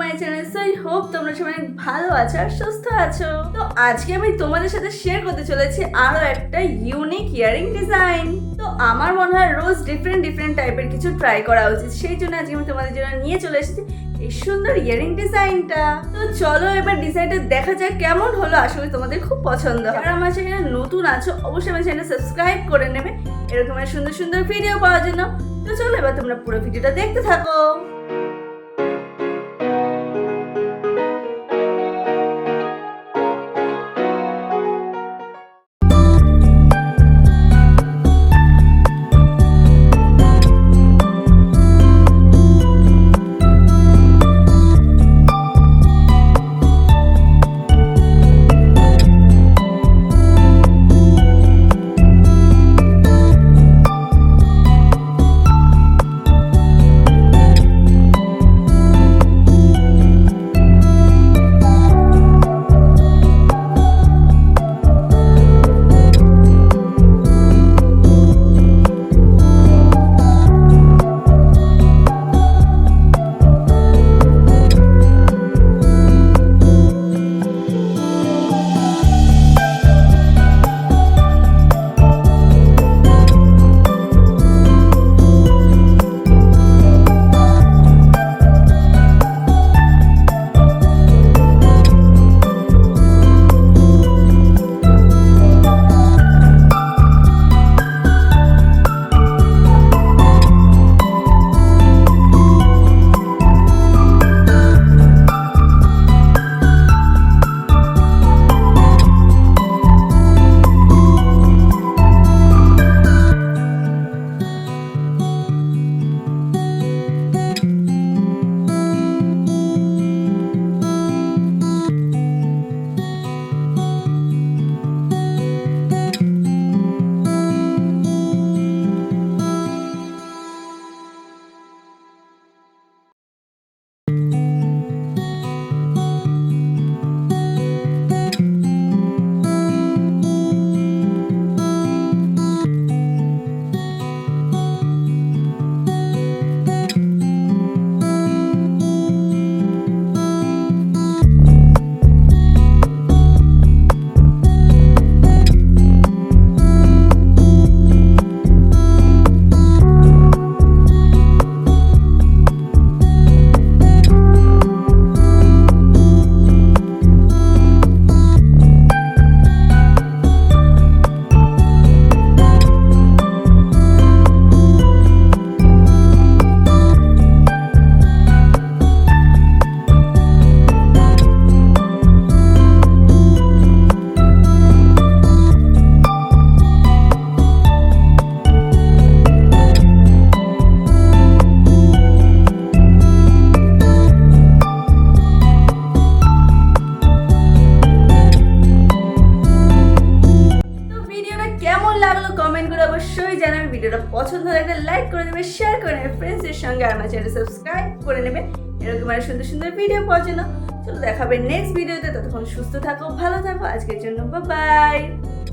My channel. So I hope তোমরা সবাই ভালো আছো আর সুস্থ আছো। তো আজকে আমি তোমাদের সাথে শেয়ার করতে চলেছি আরো একটা ইউনিক ইয়ারিং ডিজাইন। তো আমার মনে হয় রোজ ডিফারেন্ট টাইপের কিছু ট্রাই করা উচিত, সেই জন্য আজকে আমি তোমাদের জন্য নিয়ে চলে এসেছি এই সুন্দর ইয়ারিং ডিজাইনটা। তো চলো এবার ডিজাইনটা দেখা যাক কেমন হলো। আশা করি তোমাদের খুব পছন্দ হবে। আর আমার চ্যানেলে নতুন আছো অবশ্যই আমার চ্যানেল সাবস্ক্রাইব করে নেবে এরকম সুন্দর ভিডিও পাওয়ার জন্য। তো চলো এবার তোমরা পুরো ভিডিওটা দেখতে থাকো। কমেন্ট করে অবশ্যই জানাবে। ভিডিওটা পছন্দ হলে একটা লাইক করে দেবে, শেয়ার করে নেবে ফ্রেন্ডসদের সঙ্গে, আর আমার চ্যানেল সাবস্ক্রাইব করে নেবে এরকম আর সুন্দর ভিডিও পাওয়ার জন্য। চলো দেখাবে নেক্সট ভিডিওতে। ততক্ষণ সুস্থ থাকো, ভালো থাকো। আজকের জন্য বাই বাই।